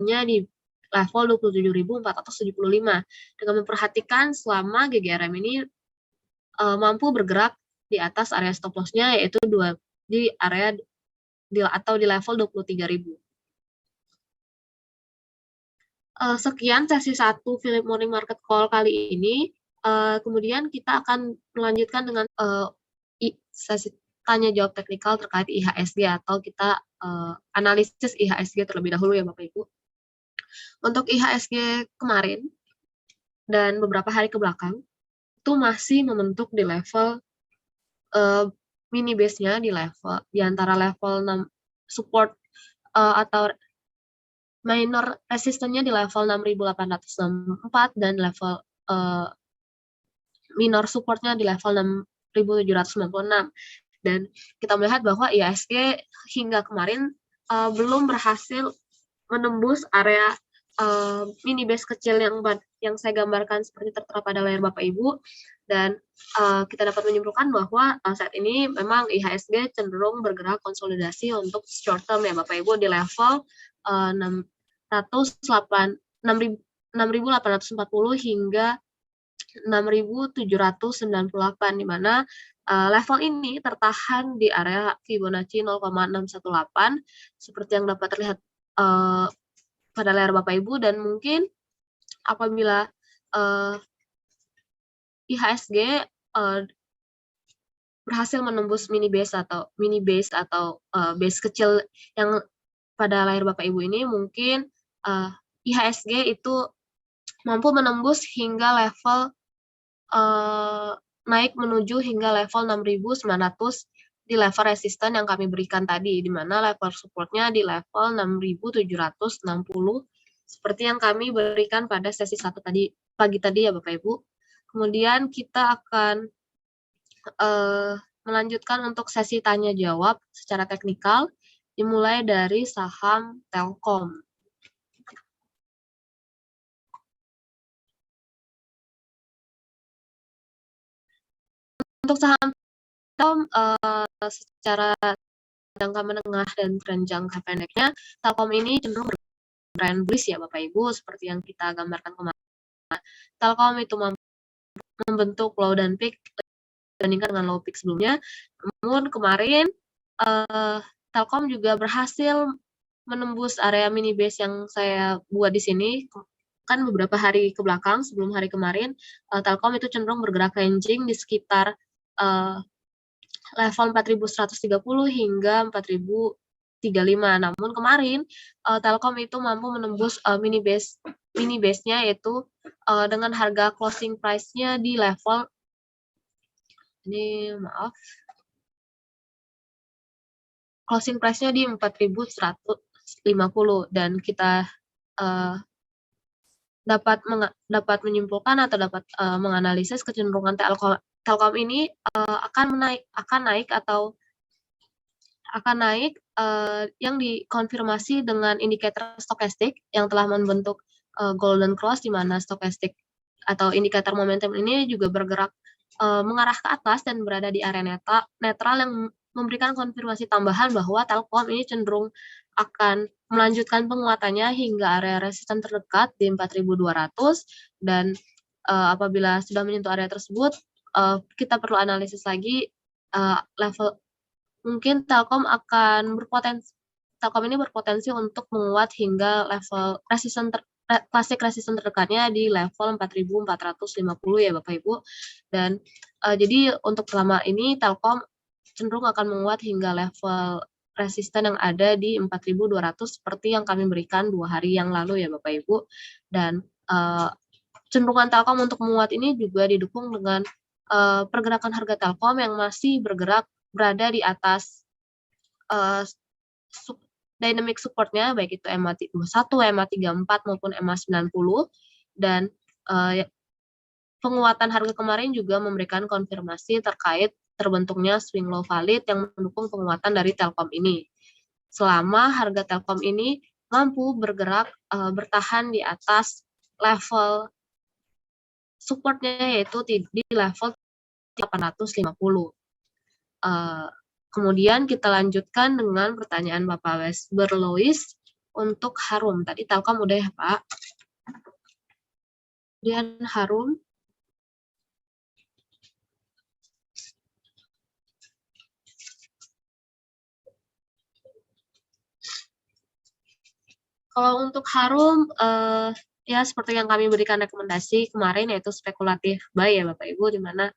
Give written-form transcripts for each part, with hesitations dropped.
nya di level 27.475 dengan memperhatikan selama GGRM ini mampu bergerak di atas area stop loss-nya, yaitu di area atau di level 23.000. Sekian sesi 1 Philip Morning Market Call kali ini. Kemudian kita akan melanjutkan dengan sesi tanya jawab teknikal terkait IHSG, atau kita analisis IHSG terlebih dahulu ya Bapak Ibu. Untuk IHSG kemarin dan beberapa hari ke belakang itu masih membentuk di level mini base-nya di antara level 6 support atau minor resistennya di level 6.864 dan level minor supportnya di level 6.796. Dan kita melihat bahwa IHSG hingga kemarin belum berhasil menembus area mini base kecil yang saya gambarkan seperti tertera pada layar Bapak Ibu. Dan kita dapat menyimpulkan bahwa saat ini memang IHSG cenderung bergerak konsolidasi untuk short term ya Bapak Ibu di level 6.840 hingga 6.798, di mana level ini tertahan di area Fibonacci 0,618 seperti yang dapat terlihat pada layar Bapak Ibu. Dan mungkin apabila IHSG berhasil menembus mini base atau base kecil yang pada layar Bapak Ibu ini, mungkin IHSG itu mampu menembus hingga level naik menuju hingga level 6.900 di level resisten yang kami berikan tadi, di mana level supportnya di level 6.760 seperti yang kami berikan pada sesi 1 pagi tadi ya Bapak Ibu. Kemudian kita akan melanjutkan untuk sesi tanya jawab secara teknikal, dimulai dari saham Telkom. Untuk saham Telkom secara jangka menengah dan tren jangka pendeknya, Telkom ini cenderung bertren bullish ya Bapak Ibu, seperti yang kita gambarkan kemarin. Telkom itu membentuk low dan peak dibandingkan dengan low peak sebelumnya. Namun kemarin Telkom juga berhasil menembus area mini base yang saya buat di sini. Kan beberapa hari ke belakang sebelum hari kemarin, Telkom itu cenderung bergerak ranging di sekitar level 4.130 hingga 4.035. Namun kemarin Telkom itu mampu menembus mini base-nya, yaitu dengan harga closing price-nya di level closing price-nya di 4.150, dan kita dapat menyimpulkan atau dapat menganalisis kecenderungan Telkom ini akan naik yang dikonfirmasi dengan indikator stokastik yang telah membentuk golden cross, di mana stokastik atau indikator momentum ini juga bergerak mengarah ke atas dan berada di area netral yang memberikan konfirmasi tambahan bahwa Telkom ini cenderung akan melanjutkan penguatannya hingga area resisten terdekat di 4.200, dan apabila sudah menyentuh area tersebut, kita perlu analisis lagi level. Mungkin Telkom ini berpotensi untuk menguat hingga level klasik resisten terdekatnya di level 4.450 ya Bapak Ibu. Dan jadi untuk selama ini Telkom cenderung akan menguat hingga level resisten yang ada di 4.200 seperti yang kami berikan 2 hari yang lalu ya Bapak Ibu. Dan cenderungan Telkom untuk menguat ini juga didukung dengan pergerakan harga Telkom yang masih berada di atas dynamic supportnya, baik itu MA21, MA34 maupun MA90. Dan penguatan harga kemarin juga memberikan konfirmasi terkait terbentuknya swing low valid yang mendukung penguatan dari Telkom ini. Selama harga Telkom ini mampu bergerak bertahan di atas level supportnya, yaitu di level 850. Kemudian kita lanjutkan dengan pertanyaan Bapak Wesber Lois untuk Harum. Tadi Telkom udah ya, Pak. Kemudian Harum. Kalau untuk Harum, ya seperti yang kami berikan rekomendasi kemarin, yaitu spekulatif buy ya Bapak Ibu, di mana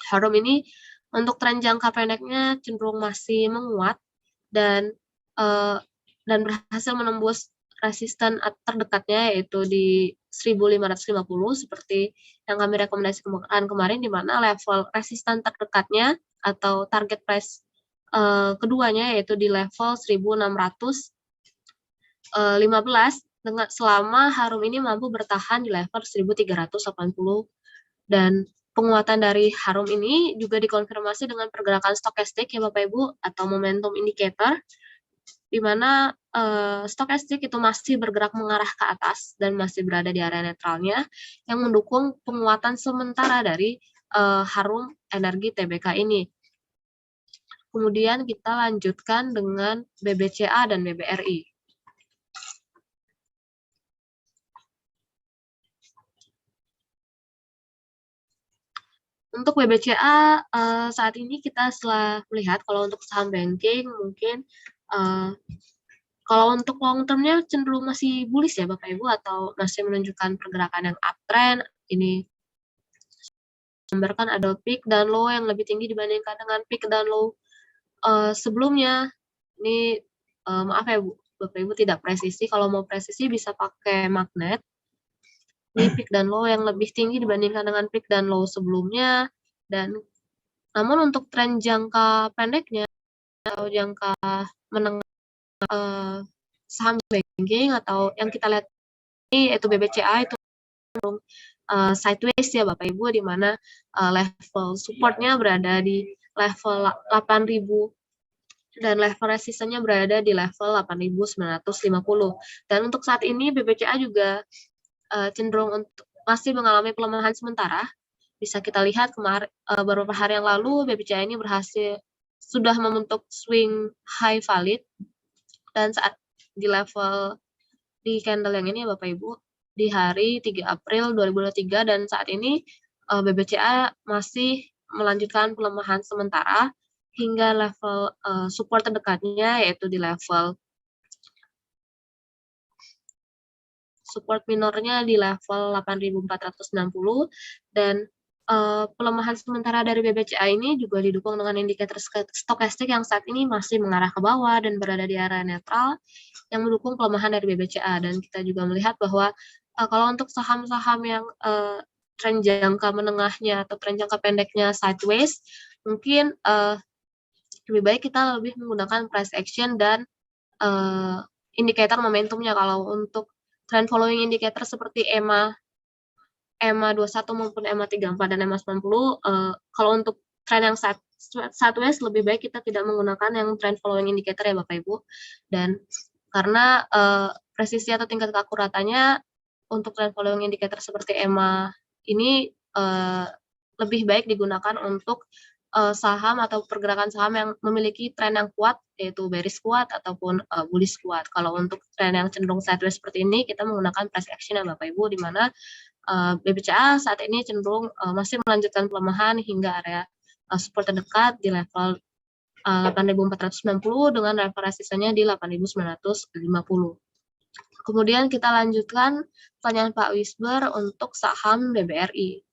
Harum ini untuk tren jangka pendeknya cenderung masih menguat dan eh, berhasil menembus resisten terdekatnya, yaitu di 1550 seperti yang kami rekomendasikan kemarin, di mana level resisten terdekatnya atau target price keduanya yaitu di level 1615 dengan selama Harum ini mampu bertahan di level 1380, dan penguatan dari Harum ini juga dikonfirmasi dengan pergerakan stokastik ya Bapak Ibu, atau momentum indicator, di mana stokastik itu masih bergerak mengarah ke atas dan masih berada di area netralnya yang mendukung penguatan sementara dari Harum Energi Tbk ini. Kemudian kita lanjutkan dengan BBCA dan BBRI. Untuk BBCA saat ini kita setelah melihat kalau untuk saham banking mungkin kalau untuk long term-nya cenderung masih bullish ya Bapak Ibu, atau masih menunjukkan pergerakan yang uptrend. Ini gambarkan ada peak dan low yang lebih tinggi dibandingkan dengan peak dan low sebelumnya. Ini maaf ya Bapak Ibu tidak presisi, kalau mau presisi bisa pakai magnet. Ini peak dan low yang lebih tinggi dibandingkan dengan peak dan low sebelumnya, dan namun untuk tren jangka pendeknya atau jangka menengah saham banking atau yang kita lihat ini yaitu BBCA itu sideways ya Bapak Ibu, di mana level supportnya berada di level 8.000 dan level resistennya berada di level 8.950. Dan untuk saat ini BBCA juga cenderung untuk masih mengalami pelemahan sementara. Bisa kita lihat kemarin beberapa hari yang lalu BBCA ini berhasil sudah membentuk swing high valid, dan saat di level di candle yang ini ya Bapak Ibu di hari 3 April 2023, dan saat ini BBCA masih melanjutkan pelemahan sementara hingga level support terdekatnya yaitu di level support minornya di level 8.460, dan pelemahan sementara dari BBCA ini juga didukung dengan indikator stokastik yang saat ini masih mengarah ke bawah dan berada di area netral yang mendukung pelemahan dari BBCA. Dan kita juga melihat bahwa kalau untuk saham-saham yang tren jangka menengahnya atau tren jangka pendeknya sideways, mungkin lebih baik kita lebih menggunakan price action dan indikator momentumnya. Kalau untuk trend following indicator seperti EMA 21 maupun EMA 34 dan EMA 90, kalau untuk tren yang sideways lebih baik kita tidak menggunakan yang trend following indicator ya Bapak Ibu, dan karena presisi atau tingkat keakuratannya untuk trend following indicator seperti EMA ini lebih baik digunakan untuk saham atau pergerakan saham yang memiliki tren yang kuat, yaitu bearish kuat ataupun bullish kuat. Kalau untuk tren yang cenderung sideways seperti ini, kita menggunakan price action ya Bapak Ibu, di mana BBCA saat ini cenderung masih melanjutkan pelemahan hingga area support terdekat di level 8.490 dengan level resistennya di 8.950. Kemudian kita lanjutkan pertanyaan Pak Wisber untuk saham BBRI.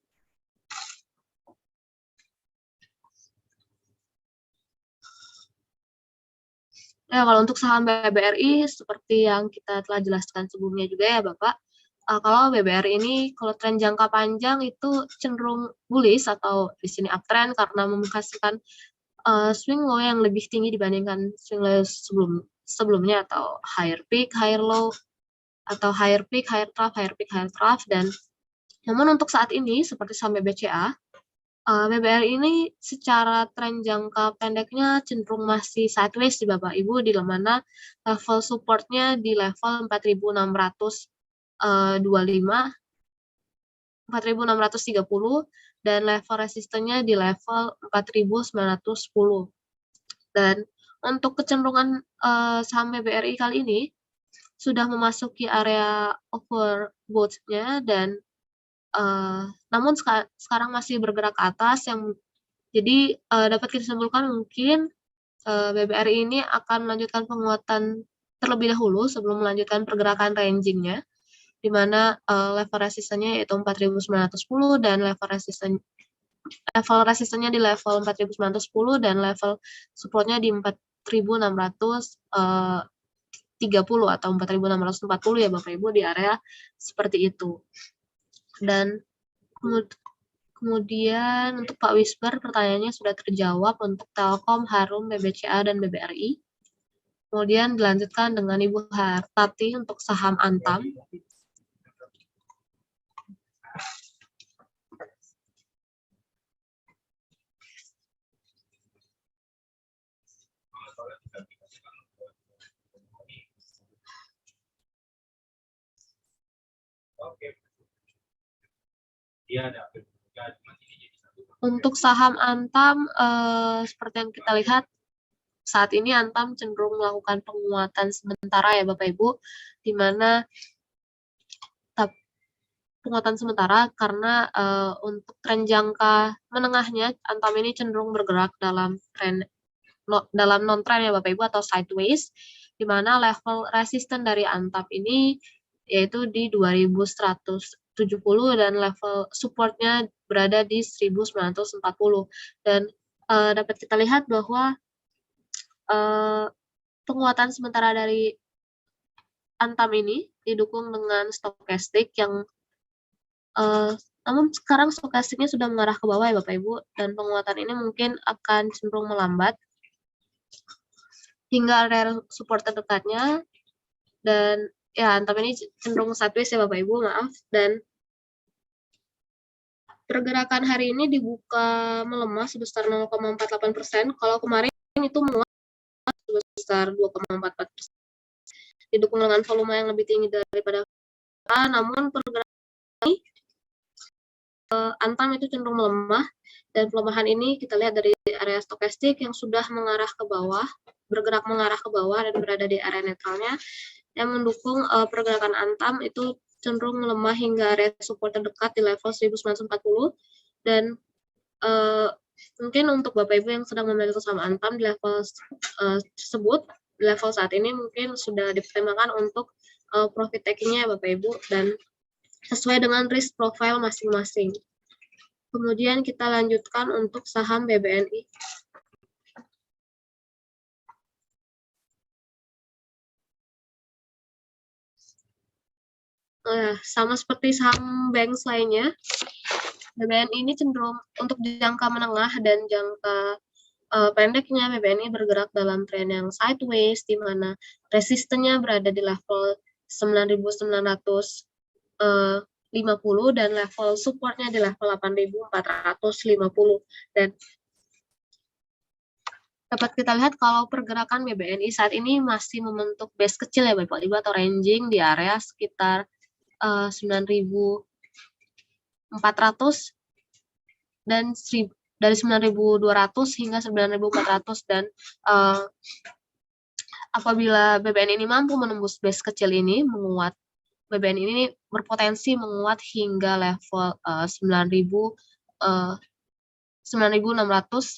Ya, kalau untuk saham BBRI seperti yang kita telah jelaskan sebelumnya juga ya Bapak, kalau BBRI ini kalau tren jangka panjang itu cenderung bullish atau di sini uptrend karena menghasilkan swing low yang lebih tinggi dibandingkan swing low sebelumnya, atau higher peak, higher low, atau higher peak, higher trough, higher peak, higher trough. Dan namun untuk saat ini seperti saham BBCA, BBRI ini secara tren jangka pendeknya cenderung masih sideways di Bapak Ibu, di mana level supportnya di level 4.625, 4.630, dan level resistennya di level 4.910. Dan untuk kecenderungan saham BBRI kali ini, sudah memasuki area overbought-nya dan namun sekarang masih bergerak ke atas jadi dapat kita simpulkan mungkin BBRI ini akan melanjutkan penguatan terlebih dahulu sebelum melanjutkan pergerakan ranging-nya, di mana level resistannya yaitu 4.910 dan level resistannya di level 4.910 dan level supportnya di 4.630 atau 4.640 ya Bapak Ibu, di area seperti itu. Dan kemudian untuk Pak Wisper, pertanyaannya sudah terjawab untuk Telkom, Harum, BBCA, dan BBRI. Kemudian dilanjutkan dengan Ibu Hartati untuk saham Antam. Untuk saham Antam, seperti yang kita lihat, saat ini Antam cenderung melakukan penguatan sementara ya Bapak Ibu, di mana penguatan sementara karena untuk tren jangka menengahnya Antam ini cenderung bergerak dalam non-trend ya Bapak Ibu atau sideways, di mana level resisten dari Antam ini yaitu di 2170 dan level supportnya berada di 1940 dan dapat kita lihat bahwa penguatan sementara dari Antam ini didukung dengan stokastik yang namun sekarang stokastiknya sudah mengarah ke bawah ya Bapak Ibu, dan penguatan ini mungkin akan cenderung melambat hingga area support terdekatnya, dan ya Antam ini cenderung sideways ya Bapak Ibu, maaf, dan pergerakan hari ini dibuka melemah sebesar 0,48%, kalau kemarin itu menguat sebesar 2,44%, didukung dengan volume yang lebih tinggi daripada namun pergerakan ini Antam itu cenderung melemah, dan pelemahan ini kita lihat dari area stokastik yang sudah mengarah ke bawah, bergerak mengarah ke bawah dan berada di area netralnya, yang mendukung pergerakan Antam itu cenderung melemah hingga area support terdekat di level 1940, dan mungkin untuk Bapak Ibu yang sedang memiliki saham Antam di level tersebut, di level saat ini mungkin sudah dipertimbangkan untuk profit taking-nya ya Bapak Ibu, dan sesuai dengan risk profile masing-masing. Kemudian kita lanjutkan untuk saham BBNI. Sama seperti saham bank lainnya, BBNI ini cenderung untuk jangka menengah dan jangka pendeknya BBNI bergerak dalam tren yang sideways, di mana resistennya berada di level 9.950 dan level supportnya di level 8.450, dan dapat kita lihat kalau pergerakan BBNI saat ini masih membentuk base kecil ya Bapak Ibu atau ranging di area sekitar 9.400 dan dari 9.200 hingga 9.400, dan apabila BBN ini mampu menembus base kecil ini menguat, BBN ini berpotensi menguat hingga level 9.675.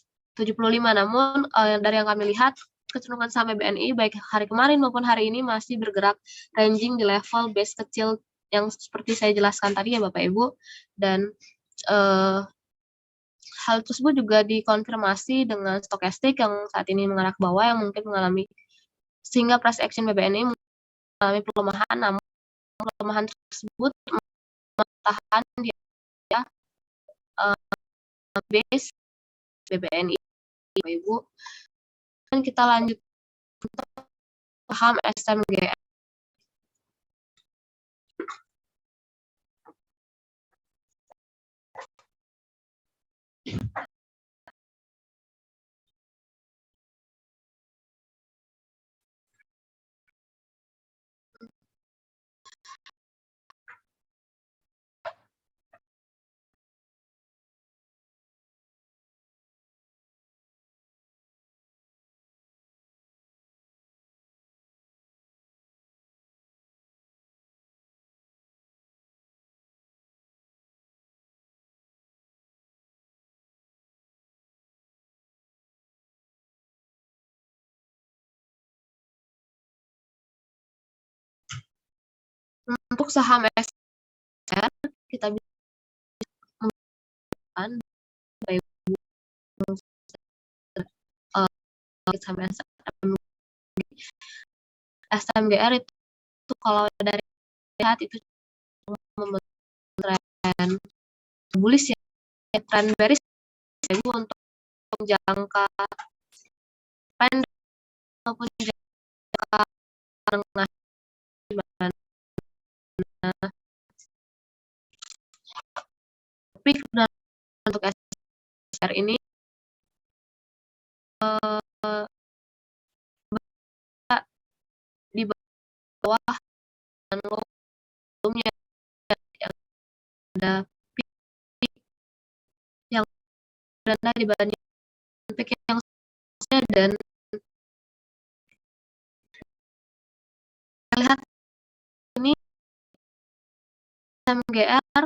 Namun dari yang kami lihat, kecenderungan saham BBNI baik hari kemarin maupun hari ini masih bergerak ranging di level base kecil yang seperti saya jelaskan tadi ya Bapak Ibu, dan hal tersebut juga dikonfirmasi dengan stokastik yang saat ini mengarah ke bawah, yang mungkin mengalami, sehingga price action BBNI mengalami pelemahan, namun pelemahan tersebut tahan di base BBNI Ibu. Dan kita lanjut untuk saham SMGR. saham SR kita bisa menggunakan saham SMGR itu kalau dari lihat itu membentuk tren bullish ya, tren bearish untuk jangka pendek maupun jangka menengah. Tapi untuk SR ini di bawah dan low sebelumnya yang ada peak yang rendah dibanding peak yang sebelumnya, dan lihat ini SMGR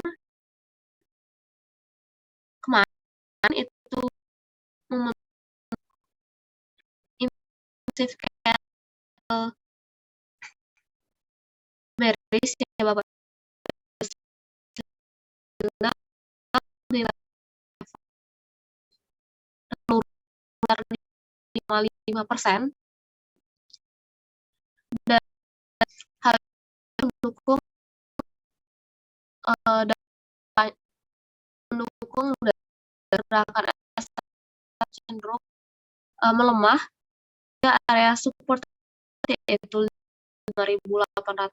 kemarin itu impulsif kayak bearish ya Bapak, di level 55%, dan hal mendukung gerakan cenderung melemah ke area support yaitu 5.805.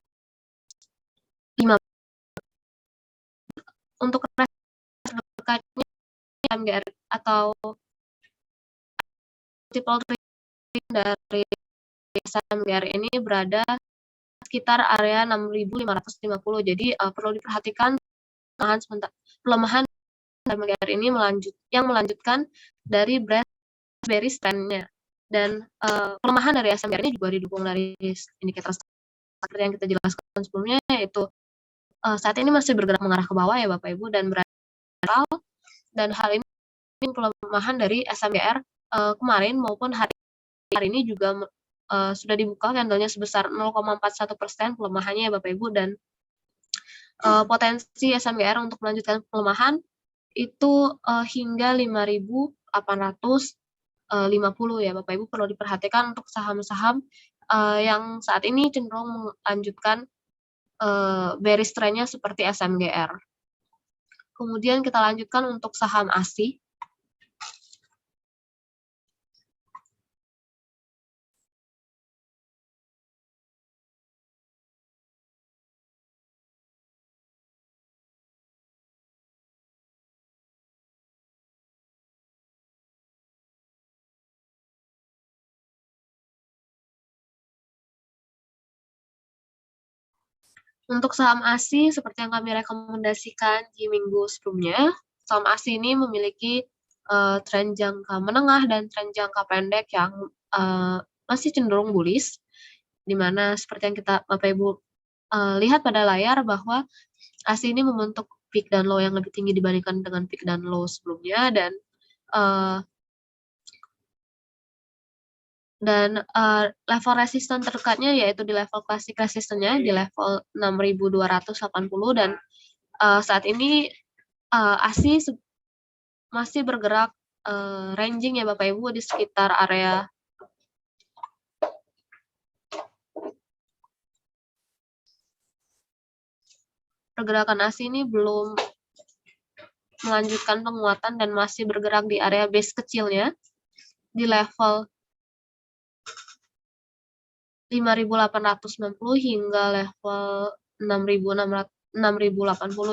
Untuk berkatnya SMGR atau multiple trading dari SMGR ini berada sekitar area 6.550. Jadi perlu diperhatikan pelemahan SMGR ini yang melanjutkan dari bearish trend-nya, dan pelemahan dari SMGR ini juga didukung dari indikator seperti yang kita jelaskan sebelumnya, yaitu saat ini masih bergerak mengarah ke bawah ya Bapak Ibu, dan dan hal ini pelemahan dari SMGR kemarin maupun hari ini juga sudah dibuka candlenya sebesar 0,41% pelemahannya ya Bapak Ibu, dan potensi SMGR untuk melanjutkan pelemahan itu hingga 5.850 ya Bapak Ibu. Perlu diperhatikan untuk saham-saham yang saat ini cenderung melanjutkan bearish trend-nya seperti SMGR. Kemudian kita lanjutkan untuk saham ASI. Untuk saham ASI, seperti yang kami rekomendasikan di minggu sebelumnya, saham ASI ini memiliki tren jangka menengah dan tren jangka pendek yang masih cenderung bullish, di mana seperti yang kita Bapak Ibu lihat pada layar bahwa ASI ini membentuk peak dan low yang lebih tinggi dibandingkan dengan peak dan low sebelumnya, dan level resisten terdekatnya yaitu di level klasik resistennya di level 6.280, dan saat ini ASI masih bergerak ranging ya Bapak Ibu di sekitar area pergerakan ASI ini belum melanjutkan penguatan dan masih bergerak di area base kecilnya di level 5.890 hingga level 6.080.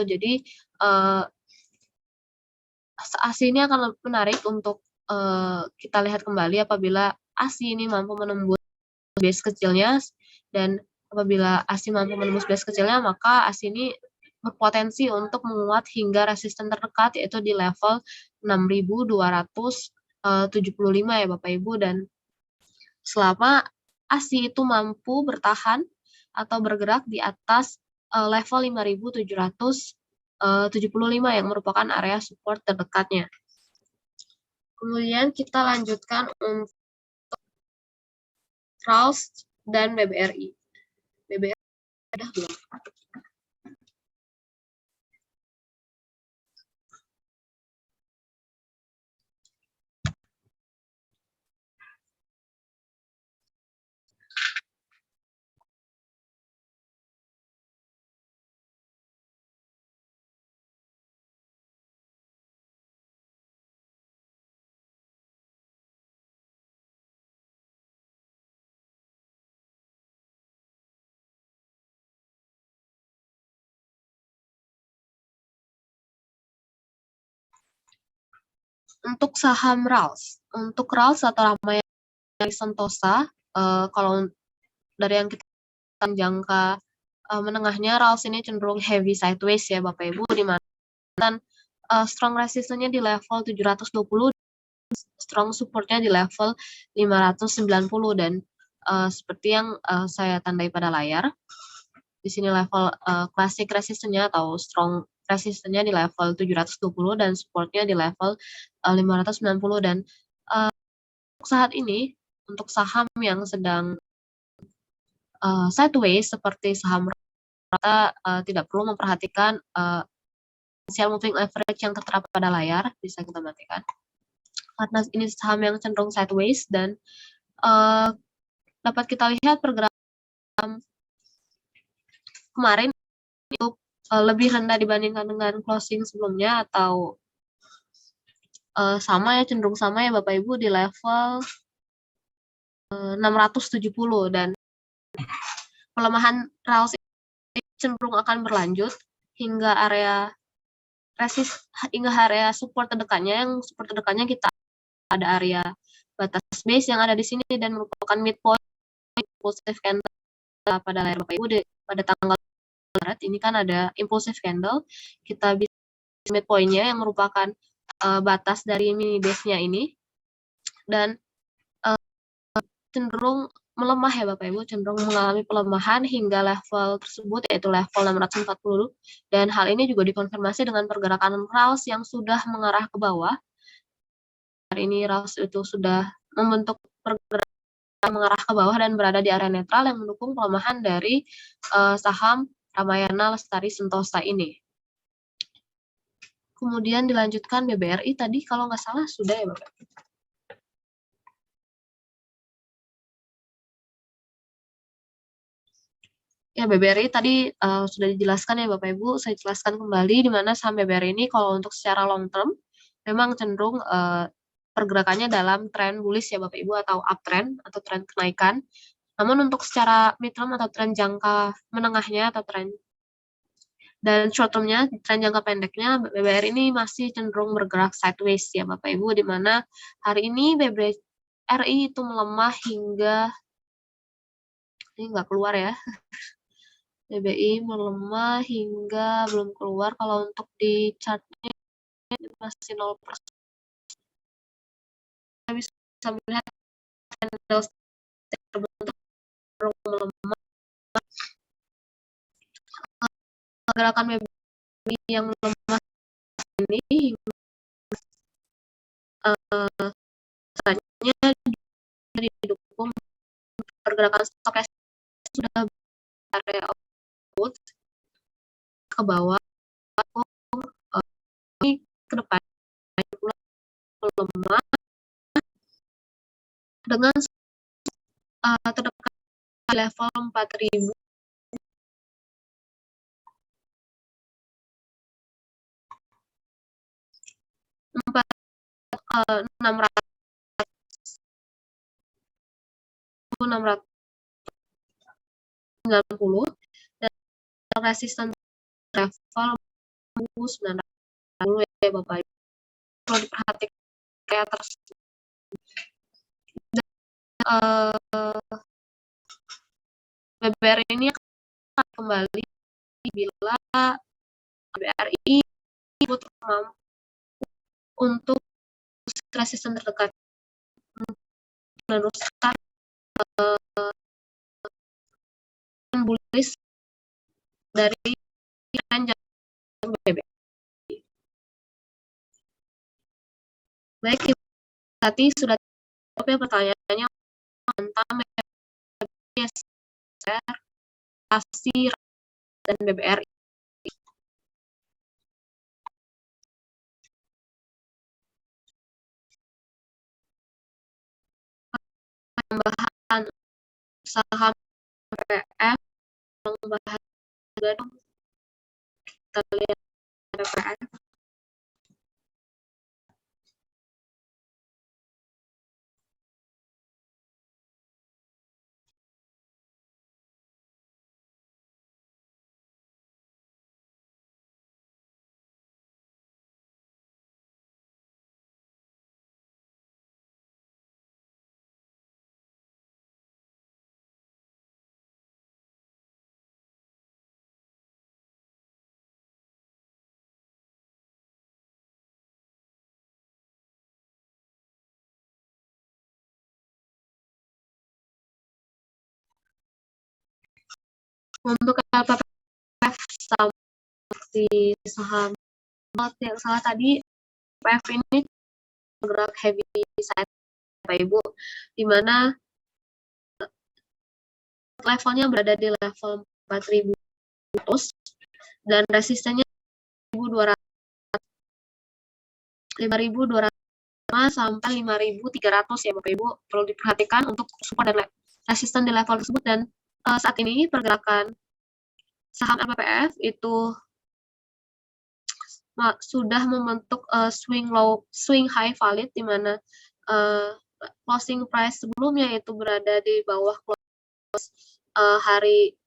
Jadi ASI ini akan menarik untuk kita lihat kembali apabila ASI ini mampu menembus base kecilnya, dan apabila ASI mampu menembus base kecilnya, maka ASI ini berpotensi untuk menguat hingga resisten terdekat yaitu di level 6.275 ya Bapak Ibu, dan selama ASI itu mampu bertahan atau bergerak di atas level 5.775 yang merupakan area support terdekatnya. Kemudian kita lanjutkan untuk Trust dan BBRI. BBRI udah belum? Untuk saham RALS, untuk RALS atau Ramayana Sentosa, kalau dari yang kita jangka menengahnya, RALS ini cenderung heavy sideways ya Bapak Ibu, di mana strong resistance-nya di level 720, strong support-nya di level 590, dan seperti yang saya tandai pada layar, di sini level classic resistance-nya atau strong resistance-nya di level 720 dan support-nya di level 590, dan untuk saat ini, untuk saham yang sedang sideways seperti saham rata, tidak perlu memperhatikan essential moving average yang tertera pada layar, bisa kita matikan. Karena ini saham yang cenderung sideways, dan dapat kita lihat pergerakan kemarin itu lebih rendah dibandingkan dengan closing sebelumnya, atau sama ya, cenderung sama ya Bapak Ibu, di level 670, dan pelemahan RALS cenderung akan berlanjut hingga area support terdekatnya, yang support terdekatnya kita ada area batas base yang ada di sini dan merupakan midpoint impulsive candle pada layar Bapak Ibu pada tanggal Maret ini kan ada impulsive candle, kita bisa midpoint-nya yang merupakan batas dari mini base-nya ini, dan cenderung melemah ya Bapak Ibu, cenderung mengalami pelemahan hingga level tersebut, yaitu level 640, dan hal ini juga dikonfirmasi dengan pergerakan RALS yang sudah mengarah ke bawah. Hari ini RALS itu sudah membentuk pergerakan mengarah ke bawah dan berada di area netral yang mendukung pelemahan dari saham Ramayana Lestari Sentosa ini. Kemudian dilanjutkan BBRI tadi kalau nggak salah sudah ya Bapak. Ya, BBRI tadi sudah dijelaskan ya Bapak Ibu, saya jelaskan kembali di mana saham BBRI ini kalau untuk secara long term memang cenderung pergerakannya dalam tren bullish ya Bapak Ibu, atau uptrend atau tren kenaikan. Namun untuk secara mid term atau tren jangka menengahnya atau tren dan short term-nya, tren jangka pendeknya, BBRI ini masih cenderung bergerak sideways ya Bapak Ibu, di mana hari ini BBRI itu melemah hingga ini nggak keluar ya. BBI melemah hingga belum keluar, kalau untuk di chartnya masih 0%. Kita bisa melihat candle terbentuk melemah. Gerakan BBI yang melemah ini selanjutnya didukung pergerakan stokastik sudah area output ke bawah, ini ke depan melemah dengan terdekat level 4.000 690 dan resisten level 980 ya Bapak Ibu, perlu diperhatikan kayak tersebut. BBRI ini akan kembali bila BBRI mampu untuk resisten terdekat meneruskan bullish dari tren jangka BBRI. Baik, tadi sudah cukup ya pertanyaannya tentang BBRI dan BBRI. Tambahan saham PF, tambahan dong, kita lihat PF. Untuk LPPF sama seperti saham yang salah tadi, LPPF ini bergerak heavy side Bapak Ibu, di mana levelnya berada di level 4.200 dan resistennya 5.200 sampai 5.300 ya Bapak Ibu, perlu diperhatikan untuk support dan resisten di level tersebut. Dan saat ini pergerakan saham LPPF itu sudah membentuk swing high valid, di mana closing price sebelumnya itu berada di bawah close hari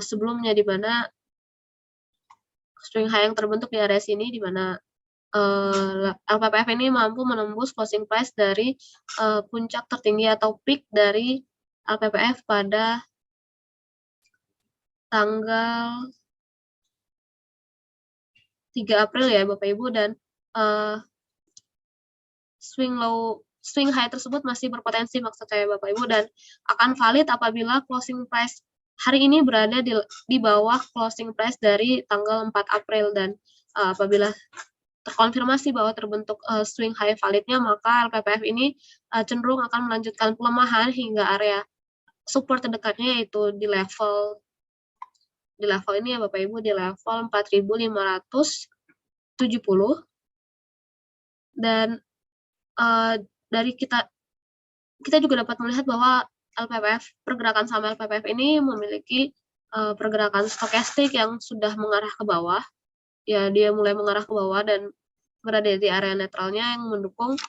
sebelumnya, di mana swing high yang terbentuk di area sini, di mana LPPF ini mampu menembus closing price dari puncak tertinggi atau peak dari LPPF pada tanggal 3 April ya Bapak Ibu, dan swing high tersebut masih berpotensi maksud saya Bapak Ibu, dan akan valid apabila closing price hari ini berada di bawah closing price dari tanggal 4 April, dan apabila terkonfirmasi bahwa terbentuk swing high validnya, maka LPPF ini cenderung akan melanjutkan pelemahan hingga area support terdekatnya, yaitu di level ini ya Bapak Ibu, di level 4.570. Dan dari kita juga dapat melihat bahwa pergerakan saham LPPF ini memiliki pergerakan stokastik yang sudah mengarah ke bawah. Ya, dia mulai mengarah ke bawah dan berada di area netralnya, yang mendukung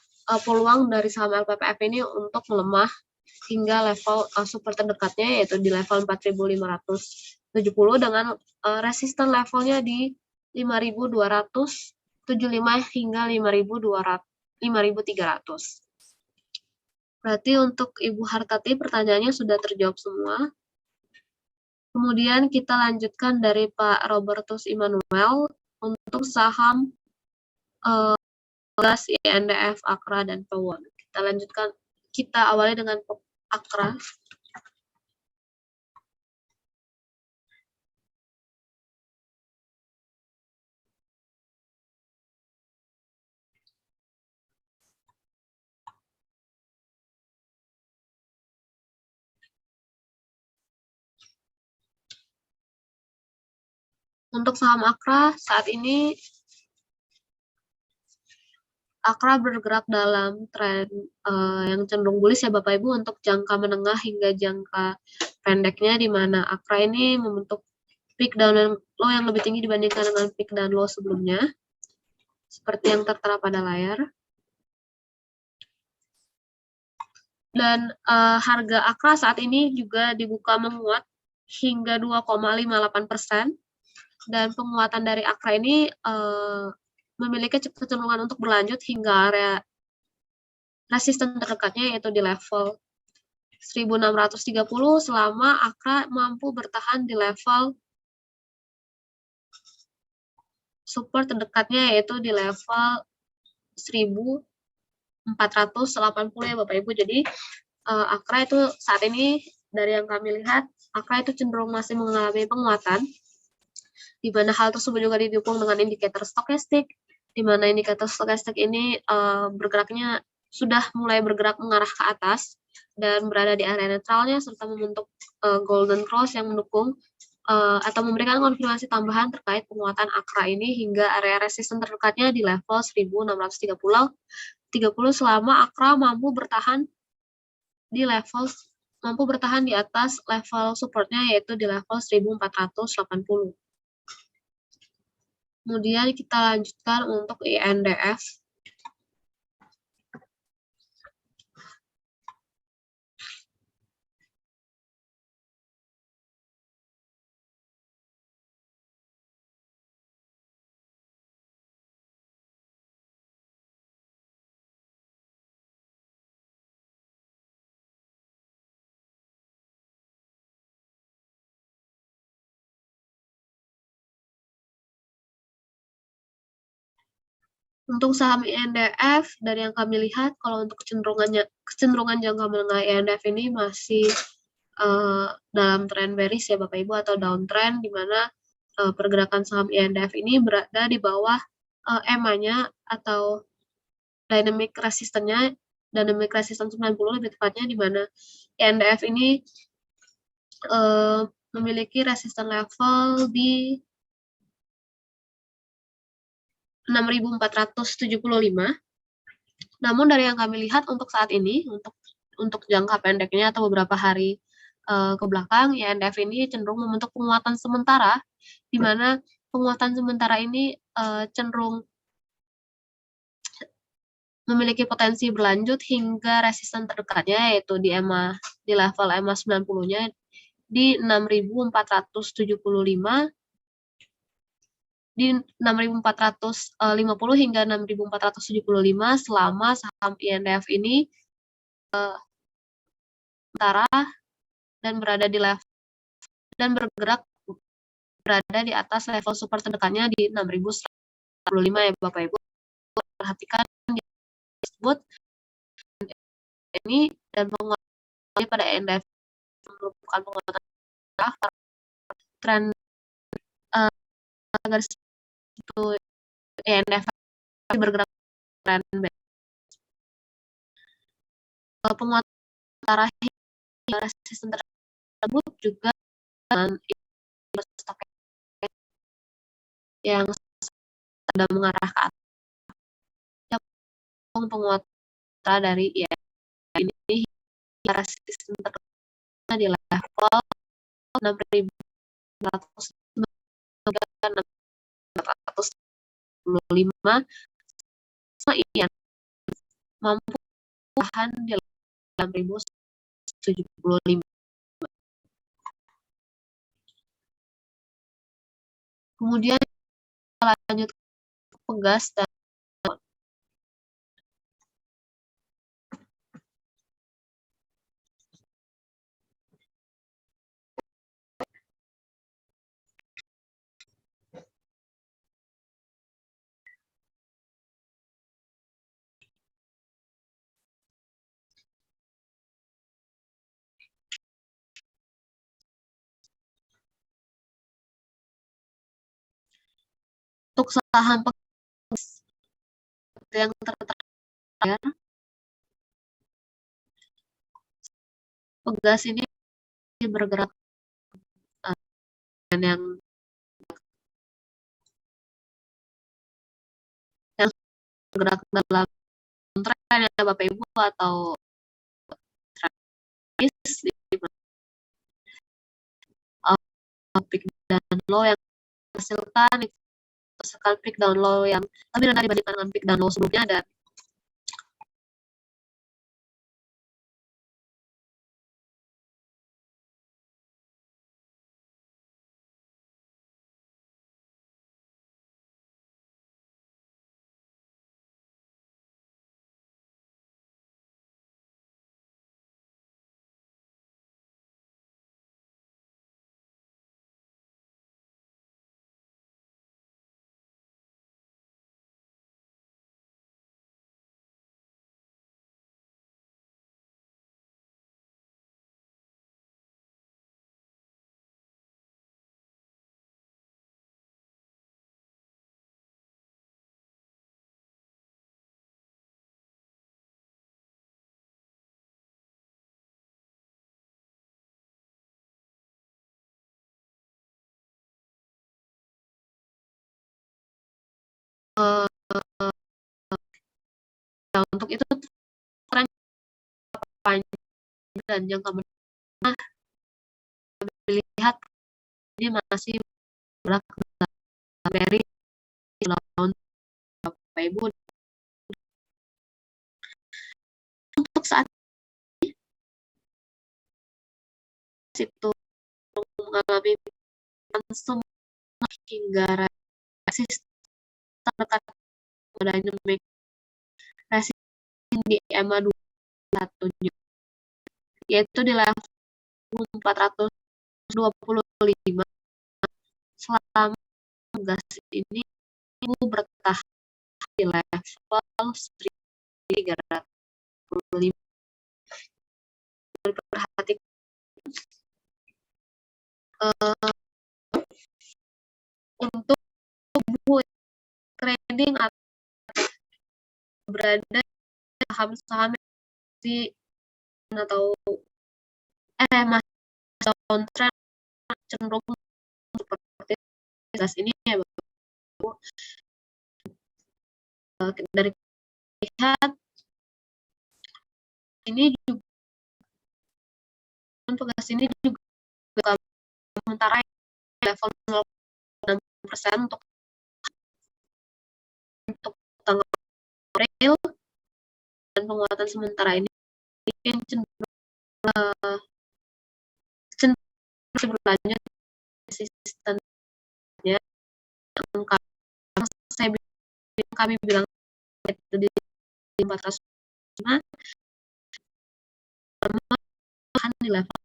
peluang dari saham LPPF ini untuk melemah hingga level support terdekatnya, yaitu di level 4.570 dengan resisten levelnya di 5.275 hingga 5.300. Berarti untuk Ibu Hartati pertanyaannya sudah terjawab semua. Kemudian kita lanjutkan dari Pak Robertus Immanuel untuk saham gas, INDF, Akra, dan Pewon. Kita awali dengan Akra. Untuk saham Akra, saat ini Akra bergerak dalam tren yang cenderung bullish ya Bapak Ibu untuk jangka menengah hingga jangka pendeknya, di mana Akra ini membentuk peak dan low yang lebih tinggi dibandingkan dengan peak dan low sebelumnya, seperti yang tertera pada layar. Dan harga Akra saat ini juga dibuka menguat hingga 2,58%, dan penguatan dari Akra ini memiliki kecenderungan untuk berlanjut hingga area resisten terdekatnya, yaitu di level 1.630, selama Akra mampu bertahan di level support terdekatnya, yaitu di level 1.480 ya Bapak Ibu. Jadi Akra itu saat ini, dari yang kami lihat, Akra itu cenderung masih mengalami penguatan, di mana hal tersebut juga didukung dengan indikator stokastik, di mana indikator stokastik ini bergeraknya sudah mulai bergerak mengarah ke atas dan berada di area netralnya, serta membentuk golden cross yang mendukung atau memberikan konfirmasi tambahan terkait penguatan Akra ini hingga area resisten terdekatnya di level 1.630, selama Akra mampu bertahan di atas level supportnya, yaitu di level 1.480. Kemudian kita lanjutkan untuk INDF. Untuk saham INDF, dari yang kami lihat, kalau untuk kecenderungan jangka menengah INDF ini masih dalam tren bearish ya Bapak Ibu, atau downtrend, di mana pergerakan saham INDF ini berada di bawah EMA-nya atau dynamic resistance-nya, dynamic resistance 90 lebih tepatnya, di mana INDF ini memiliki resistance level di 6.475. Namun dari yang kami lihat untuk saat ini, untuk jangka pendeknya atau beberapa hari ke belakang, INDF ini cenderung membentuk penguatan sementara, di mana penguatan sementara ini cenderung memiliki potensi berlanjut hingga resisten terdekatnya, yaitu di level EMA 90-nya di 6.475, di 6.450 hingga 6.475 selama saham INDF ini sementara dan berada di level dan bergerak berada di atas level support terdekatnya di 6.145 ya Bapak Ibu. Perhatikan disebut ini dan penguatan pada INDF merupakan penguatan tren garis itu INDF bergerak tren penguatan terakhir resisten tersebut juga dengan stok yang sedang mengarah ke atas, penguatan dari ini resisten terdekatnya di level 6.425 iya mampu tahan di 6.075. Kemudian lanjut ke Pegas dan untuk saham Pegas yang terakhir, Pegas ini bergerak yang bergerak dalam tren ya Bapak Ibu, atau tren peak dan low yang hasilkan peak dan low yang lebih rendah dibandingkan dengan peak dan low sebelumnya, dan untuk itu tren panjang dan jangka menengah dilihat ini masih bergerak dari tahun Bapak Ibu. Untuk saat itu mengalami langsung hingga resisten terdekat dynamic resisten di EMA 21 yaitu di level 425 selama gas ini bertahan di level 1.305. Perhatikan untuk trading atau berada saham-saham di atau masih on trend cenderung seperti ini ya Bu. Dari lihat ini juga tugas ini juga sementara level 0,6% untuk tanggal April, dan penguatan sementara ini yang cenderung berlanjut konsistennya. Kami bilang itu di 405 di level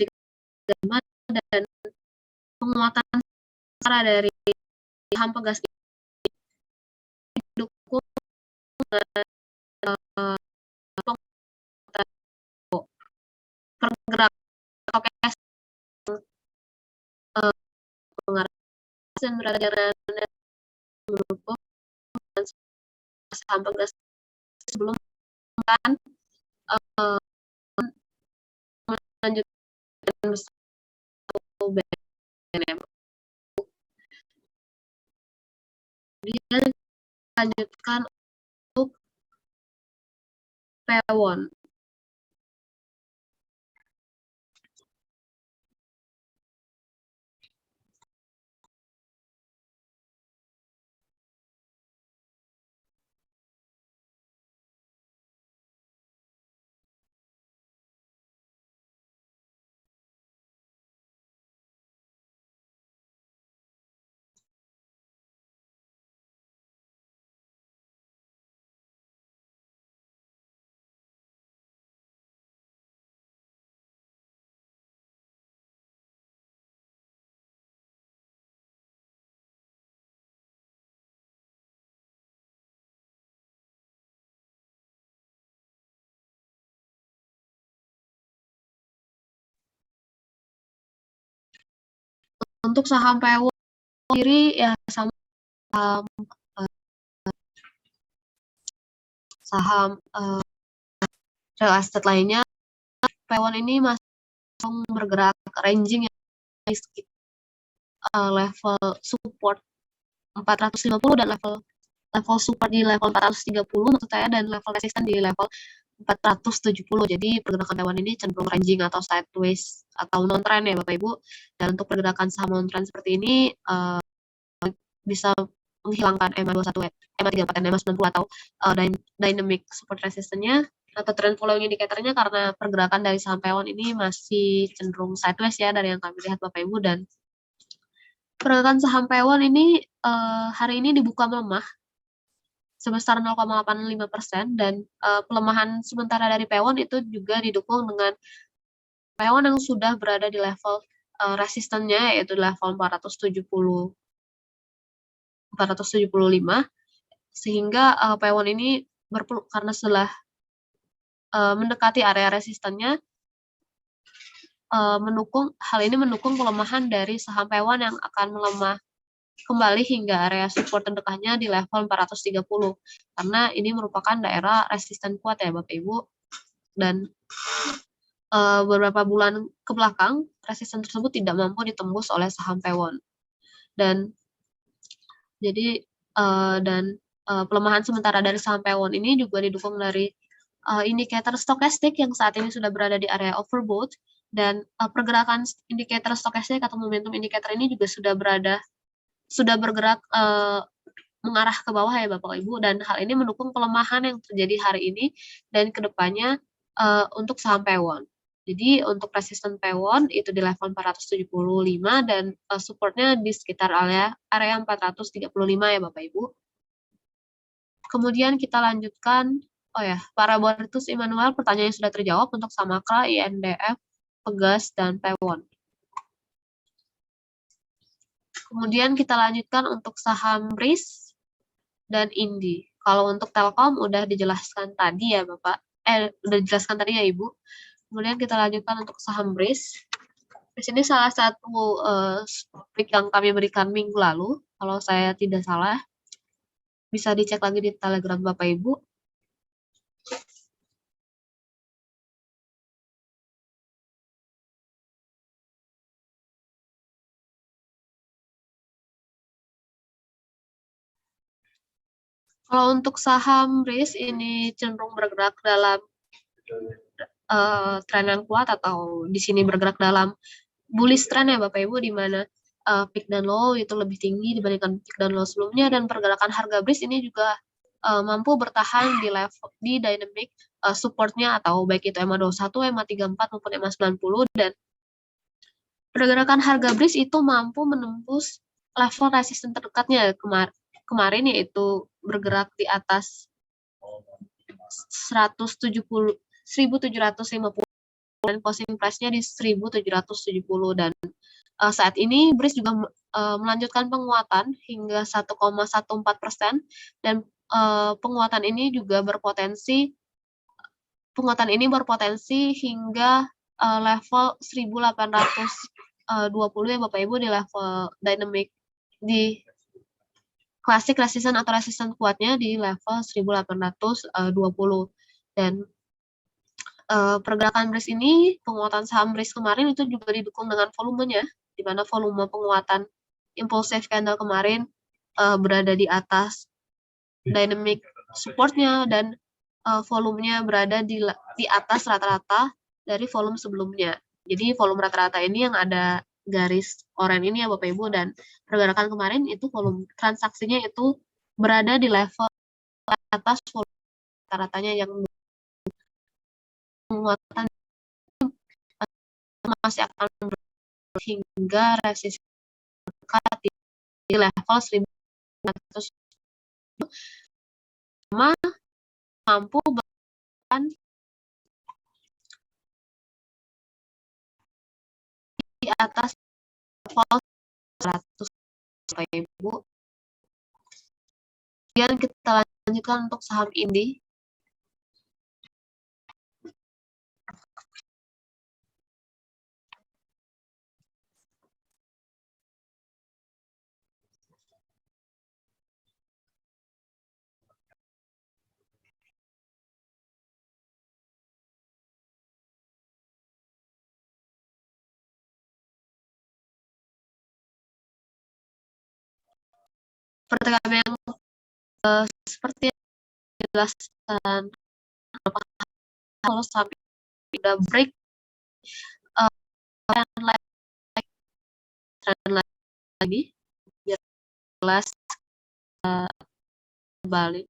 35 dan penguatan secara dari saham pegas ini didukung pergerakan stochastik mengarah dan berada mendukung saham pegas sebelum kan melanjutkan BNM. Kemudian lanjutkan untuk Pewon. Untuk saham Pewon sendiri ya saham real estate lainnya, Pewon ini masih bergerak ranging yang level support 450 dan level support di level 430 maksud saya, dan level resisten di level 470. Jadi pergerakan Pewon ini cenderung ranging atau sideways atau non trend ya Bapak Ibu. Dan untuk pergerakan saham non trend seperti ini bisa menghilangkan EMA 21, EMA 34 dan EMA 90 atau dynamic support resistance-nya atau trend following indicator-nya, karena pergerakan dari saham Pewon ini masih cenderung sideways ya dari yang kami lihat Bapak Ibu. Dan pergerakan saham Pewon ini hari ini dibuka melemah sebesar 0,85%, dan pelemahan sementara dari Pewon itu juga didukung dengan Pewon yang sudah berada di level resistennya, yaitu level 475, sehingga Pewon ini karena setelah mendekati area resistennya, hal ini mendukung pelemahan dari saham Pewon yang akan melemah kembali hingga area support terdekatnya di level 430, karena ini merupakan daerah resisten kuat ya Bapak Ibu. Dan beberapa bulan ke belakang resisten tersebut tidak mampu ditembus oleh saham Pewon. Dan jadi pelemahan sementara dari saham Pewon ini juga didukung dari indikator stokastik yang saat ini sudah berada di area overbought, dan pergerakan indikator stokastik atau momentum indikator ini juga sudah bergerak mengarah ke bawah ya Bapak Ibu, dan hal ini mendukung pelemahan yang terjadi hari ini dan kedepannya untuk saham Pewon. Jadi untuk resisten Pewon itu di level 475 dan supportnya di sekitar area 435 ya Bapak Ibu. Kemudian kita lanjutkan, Pak Robertus Immanuel, pertanyaannya sudah terjawab untuk Samakra, INDF, Pegas, dan Pewon. Kemudian kita lanjutkan untuk saham BRIS dan Indi. Kalau untuk Telkom udah dijelaskan tadi ya Bapak, udah dijelaskan tadi ya Ibu. Kemudian kita lanjutkan untuk saham BRIS. Di sini salah satu topik yang kami berikan minggu lalu, kalau saya tidak salah, bisa dicek lagi di Telegram Bapak Ibu. Kalau untuk saham RIS ini cenderung bergerak dalam tren yang kuat, atau di sini bergerak dalam bullish trend ya Bapak Ibu, di mana peak dan low itu lebih tinggi dibandingkan peak dan low sebelumnya, dan pergerakan harga BRIS ini juga mampu bertahan di level di dynamic supportnya, atau baik itu EMA 21, EMA 34 maupun EMA 90, dan pergerakan harga BRIS itu mampu menembus level resisten terdekatnya kemarin, yaitu bergerak di atas 1.750 dan closing price-nya di 1.770, dan saat ini BRIS juga melanjutkan penguatan hingga 1,14%, dan penguatan ini berpotensi hingga level 1.820 ya Bapak Ibu, di level dynamic di klasik resisten atau resisten kuatnya di level 1.820, dan pergerakan BRIS ini, penguatan saham BRIS kemarin itu juga didukung dengan volumenya, di mana volume penguatan impulsif candle kemarin berada di atas dynamic supportnya, dan volumenya berada di atas rata-rata dari volume sebelumnya. Jadi volume rata-rata ini yang ada garis oranye ini ya Bapak Ibu, dan pergerakan kemarin itu volume transaksinya itu berada di level atas volume rata-ratanya, yang penguatan masih akan hingga resisten di level 1.100, mampu bahkan di atas level 100 Bapak Ibu. Kemudian kita lanjutkan untuk saham Indi. Seperti kami yang seperti yang dijelaskan, kalau sampai tidak break trend lagi, jelas balik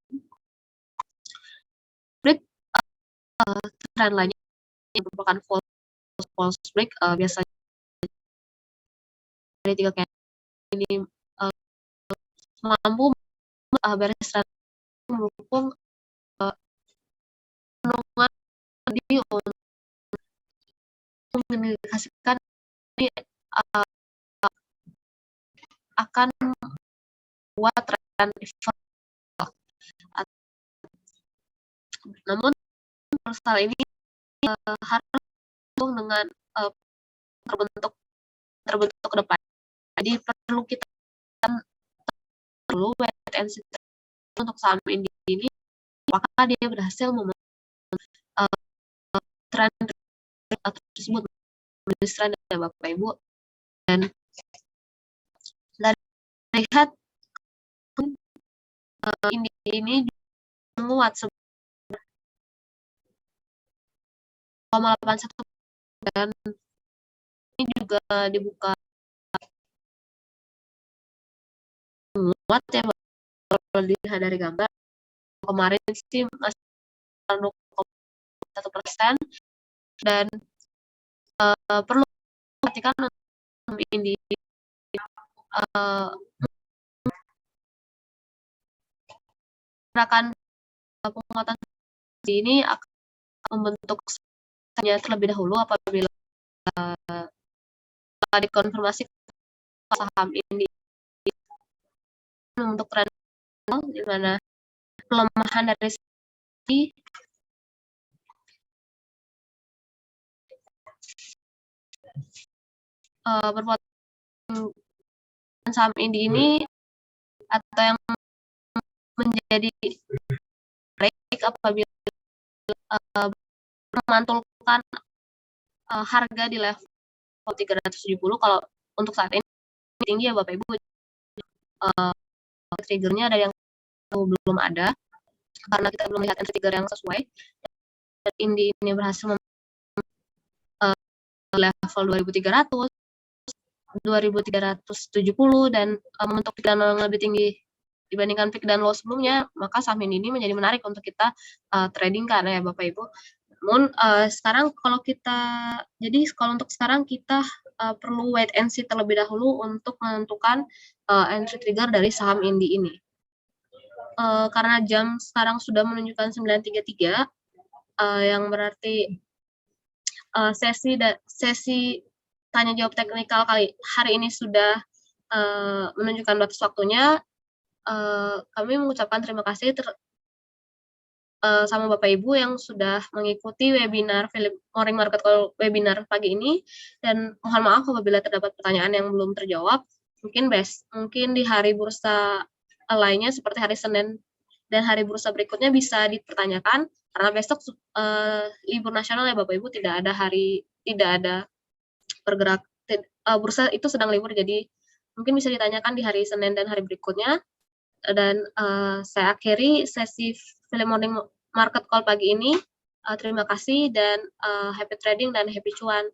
break trend lainnya yang merupakan false break, biasanya dari 3 candle ini mampu beres trend mendukung penungan di untuk mengindikasikan ini akan buat tren reversal. Namun reversal ini harus dengan terbentuk ke depan. Jadi perlu kita wait and see untuk saham ini, apakah dia berhasil tren tersebut menjadi tren ya Bapak Ibu. Dan lihat ini menguat 0,81, dan ini juga dibuka menguat ya kalau dilihat dari gambar. Kemarin sih masih 0,1%, dan perlu perhatikan ini gerakan penguatan ini akan membentuk hanya terlebih dahulu apabila dikonfirmasi saham ini untuk tren di mana pelemahan dari sisi berpotensi saham ini atau yang menjadi baik apabila memantulkan harga di level 370. Kalau untuk saat ini tinggi ya Bapak Ibu, triggernya ada yang belum ada karena kita belum lihat entry trigger yang sesuai. Indi ini berhasil level 2300, 2370 dan membentuk peak dan low yang lebih tinggi dibandingkan peak dan low sebelumnya, maka saham ini menjadi menarik untuk kita trading karena ya Bapak Ibu. Namun sekarang kalau untuk sekarang kita perlu wait and see terlebih dahulu untuk menentukan entry trigger dari saham Indi ini. Karena jam sekarang sudah menunjukkan 9.33, yang berarti sesi tanya jawab teknikal hari ini sudah menunjukkan batas waktunya. Kami mengucapkan terima kasih sama Bapak Ibu yang sudah mengikuti webinar Philip Morning Market Call webinar pagi ini, dan mohon maaf apabila terdapat pertanyaan yang belum terjawab. Mungkin di hari bursa lainnya seperti hari Senin dan hari bursa berikutnya bisa dipertanyakan, karena besok libur nasional ya Bapak Ibu, tidak ada bergerak, bursa itu sedang libur, jadi mungkin bisa ditanyakan di hari Senin dan hari berikutnya. Dan saya akhiri sesi Philip Morning Market Call pagi ini. Terima kasih dan happy trading dan happy cuan.